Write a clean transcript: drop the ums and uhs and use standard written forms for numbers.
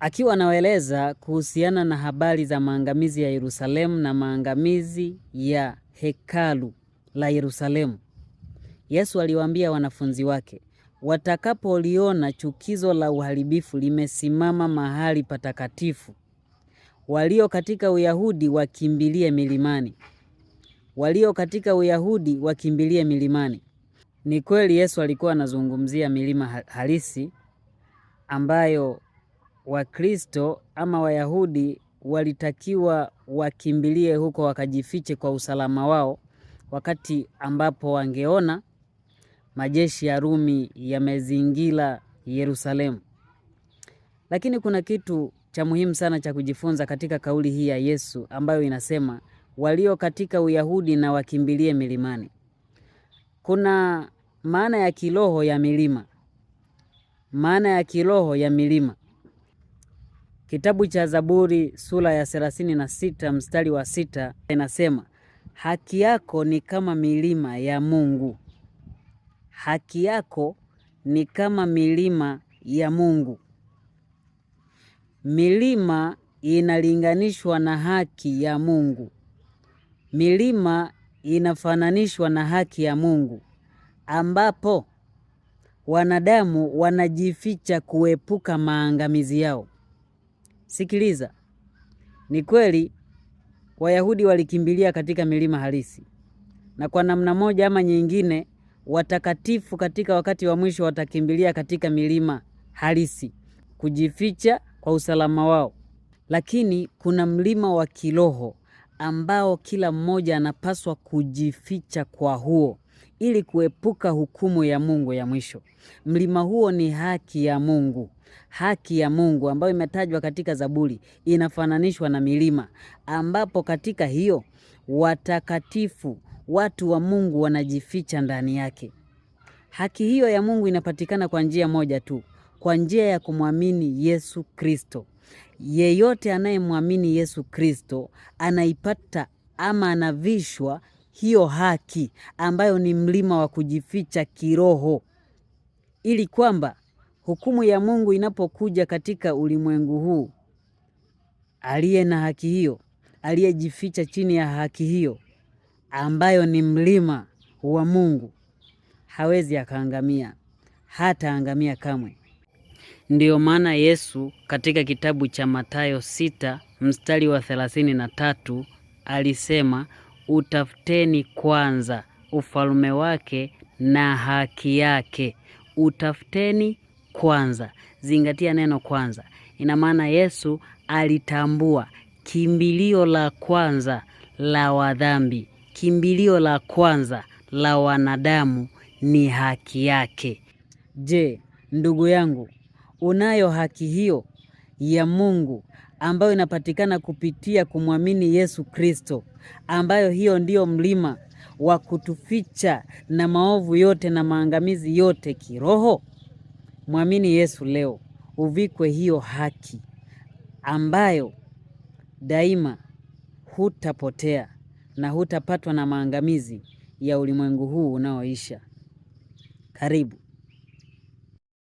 akiwa anawaeleza kuhusiana na habari za maangamizi ya Yerusalemu na maangamizi ya hekalu la Yerusalemu. Yesu aliwaambia wanafunzi wake, watakapoliona chukizo la uharibifu limesimama mahali patakatifu, walio katika Uyahudi wakimbilie milimani. Walio katika Uyahudi wakimbilie milimani. Ni kweli Yesu alikuwa anazungumzia milima halisi ambayo Wakristo ama Wayahudi walitakiwa wakimbilie huko wakajifiche kwa usalama wao, wakati ambapo wangeona majeshi ya Rumi yamezingira Yerusalemu. Lakini kuna kitu cha muhimu sana cha kujifunza katika kauli hii ya Yesu ambayo inasema walio katika Uyahudi na wakimbilie milimani. Kuna maana ya kiroho ya milima. Maana ya kiroho ya milima. Kitabu cha Zaburi sura ya 36 mstari wa 6 inasema, haki yako ni kama milima ya Mungu. Haki yako ni kama milima ya Mungu. Milima inalinganishwa na haki ya Mungu. Milima inafananishwa na haki ya Mungu, ambapo wanadamu wanajificha kuepuka maangamizi yao. Sikiliza, ni kweli Wayahudi walikimbilia katika milima halisi, na kwa namna moja ama nyingine watakatifu katika wakati wa mwisho watakimbilia katika milima halisi kujificha kwa usalama wao. Lakini kuna mlima wa kiroho ambao kila mmoja anapaswa kujificha kwa huo ili kuepuka hukumu ya Mungu ya mwisho. Mlima huo ni haki ya Mungu. Haki ya Mungu ambayo imetajwa katika Zaburi inafananishwa na milima, ambapo katika hiyo watakatifu, watu wa Mungu wanajificha ndani yake. Haki hiyo ya Mungu inapatikana kwa njia moja tu, kwa njia ya kumwamini Yesu Kristo. Yeyote anayemwamini Yesu Kristo anaipata ama anavishwa hiyo haki ambayo ni mlima wa kujificha kiroho, ili kwamba hukumu ya Mungu inapokuja katika ulimwengu huu, aliye na haki hiyo, aliyejificha chini ya haki hiyo ambayo ni mlima wa Mungu, hawezi akaangamia, hataangamia kamwe. Ndiyo maana Yesu katika kitabu cha Mathayo 6 mstari wa 33 alisema, utafuteni kwanza ufalme wake na haki yake. Utafuteni kwanza. Zingatia neno kwanza. Ina maana Yesu alitambua kimbilio la kwanza la wadhambi, kimbilio la kwanza la wanadamu ni haki yake. Je, ndugu yangu, unayo haki hiyo ya Mungu ambayo inapatikana kupitia kumwamini Yesu Kristo, ambayo hiyo ndiyo mlima wa kutuficha na maovu yote na maangamizi yote kiroho? Mwamini Yesu leo, uvikwe hiyo haki ambayo daima hutapotea na hutapatwa na maangamizi ya ulimwengu huu unaoisha. Karibu.